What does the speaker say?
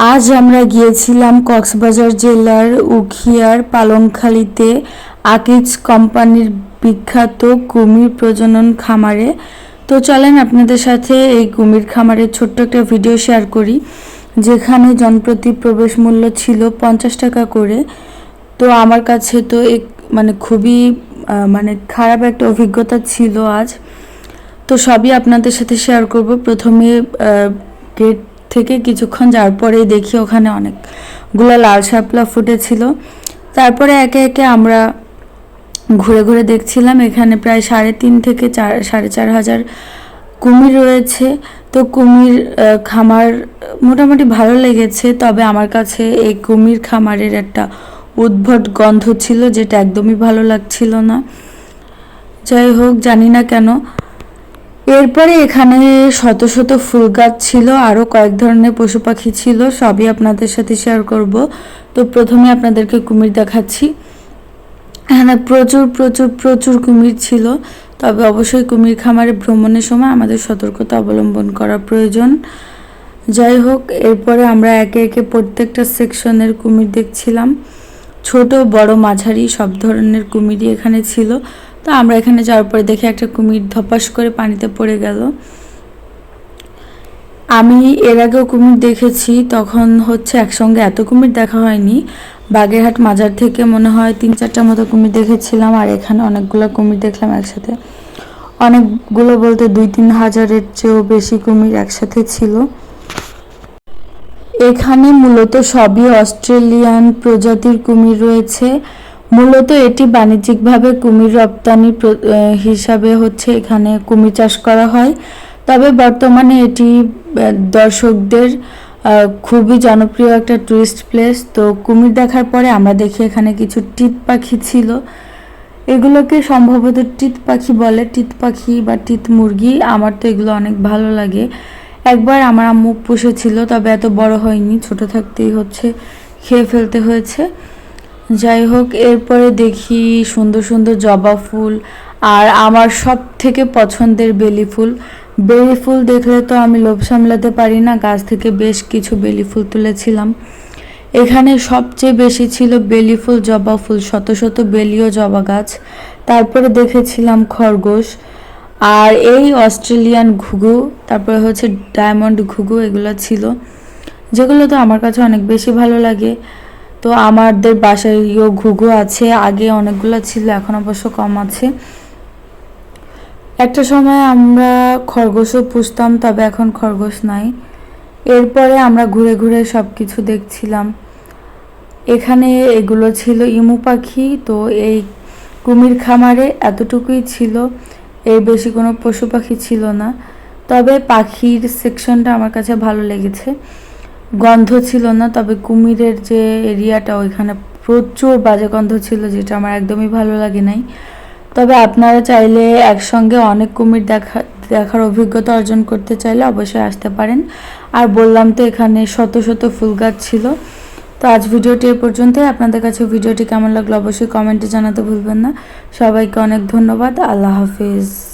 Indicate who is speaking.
Speaker 1: আজ আমরা গিয়েছিলাম কক্সবাজার জেলার উখিয়ার পালংখালিতে আকিজ কোম্পানির বিখ্যাত কুমির প্রজনন খামারে। তো চলেন আপনাদের সাথে এই কুমির খামারের ছোট্ট একটা ভিডিও শেয়ার করি, যেখানে জনপ্রতি প্রবেশ মূল্য ছিল 50 টাকা করে। তো আমার কাছে তো খুবই খারাপ একটা অভিজ্ঞতা ছিল আজ। তো সবই আপনাদের সাথে শেয়ার করব। প্রথমে গেট থেকে কিছুক্ষণ যাওয়ার পরেই দেখি ওখানে অনেকগুলো লাল শাপলা ফুটেছিল। তারপরে একে একে আমরা ঘুরে ঘুরে দেখছিলাম। এখানে প্রায় 3.5 থেকে 4.5 হাজার কুমির রয়েছে। তো কুমির খামার মোটামুটি ভালো লেগেছে, তবে আমার কাছে এই কুমির খামারের একটা উদ্ভট গন্ধ ছিল, যেটা একদমই ভালো লাগছিল না। যাই হোক, জানি না কেন। এরপরে এখানে শত শত ফুল গাছ ছিল, আরও কয়েক ধরনের পশু পাখি ছিল, সবই আপনাদের সাথে শেয়ার করব। তো প্রথমে আপনাদেরকে কুমির দেখাচ্ছি। এখানে প্রচুর প্রচুর প্রচুর কুমির ছিল, তবে অবশ্যই কুমির খামারে ভ্রমণের সময় আমাদের সতর্কতা অবলম্বন করা প্রয়োজন। যাই হোক, এরপরে আমরা একে একে প্রত্যেকটা সেকশনের কুমির দেখছিলাম। ছোট বড় মাঝারি সব ধরনের কুমিরই এখানে ছিল। তো আমরা এখানে যাওয়ার পরে দেখি একটা কুমির ধপাস করে পানিতে পড়ে গেল। আমি এর আগেও কুমির দেখেছি, তখন একসঙ্গে এত কুমির দেখা হয়নি। বাগেরহাট মাজার থেকে মনে হয় 3-4টা মতো কুমির দেখেছিলাম, আর এখানে অনেকগুলো কুমির দেখলাম একসাথে। অনেকগুলো বলতে 2-3 হাজারের চেয়েও বেশি কুমির একসাথে ছিল। এখানে মূলত সবই অস্ট্রেলিয়ান প্রজাতির কুমির রয়েছে। মূলত এটি বাণিজ্যিকভাবে কুমির রপ্তানি হিসাবে এখানে কুমির চাষ করা হয়। তবে বর্তমানে এটি দর্শকদের খুবই জনপ্রিয় একটা টুরিস্ট প্লেস। তো কুমির দেখার পরে আমরা দেখি এখানে কিছু টিত পাখি ছিল। এগুলোকে সম্ভবত টিত পাখি বলে, টিত পাখি বা টিত মুরগি। আমার তো এগুলো অনেক ভালো লাগে। একবার আমার আম্মু পুষেছিল, তবে এত বড় হয়নি, ছোট থাকতেই খেয়ে ফেলতে হয়েছে। যাই হোক, এরপরে দেখি সুন্দর সুন্দর জবা ফুল, আর আমার সব থেকে পছন্দের বেলি ফুল। বেলি ফুল দেখলে তো আমি লোভ সামলাতে পারি না, গাছ থেকে বেশ কিছু বেলি ফুল তুলেছিলাম। এখানে সবচেয়ে বেশি ছিল বেলি ফুল, জবা ফুল, শত শত বেলি ও জবা গাছ। তারপরে দেখেছিলাম খরগোশ, আর এই অস্ট্রেলিয়ান ঘুঘু, তারপরে ডায়মন্ড ঘুঘু, এগুলো ছিল, যেগুলো তো আমার কাছে অনেক বেশি ভালো লাগে। তো আমাদের বাসায় ঘুঘু আছে, আগে অনেকগুলো ছিল, এখন অবশ্য কম আছে। একটা সময় আমরা খরগোশও পুষতাম, তবে এখন খরগোশ নাই। এরপরে আমরা ঘুরে ঘুরে সব কিছু দেখছিলাম। এখানে এগুলো ছিল ইমু পাখি। তো এই কুমির খামারে এতটুকুই ছিল, এর বেশি কোনো পশু পাখি ছিল না। তবে পাখির সেকশনটা আমার কাছে ভালো লেগেছে, গন্ধ ছিল না। তবে কুমিরের যে এরিয়াটা, ওইখানে প্রচুর বাজে গন্ধ ছিল, যেটা আমার একদমই ভালো লাগে নাই। তবে আপনারা চাইলে একসঙ্গে অনেক কুমির দেখার অভিজ্ঞতা অর্জন করতে চাইলে অবশ্যই আসতে পারেন। আর বললাম তো, এখানে শত শত ফুল গাছ ছিল। তো আজ ভিডিওটি এ পর্যন্তই। আপনাদের কাছে ভিডিওটি কেমন লাগলো অবশ্যই কমেন্টে জানাতে ভুলবেন না। সবাইকে অনেক ধন্যবাদ। আল্লাহ হাফিজ।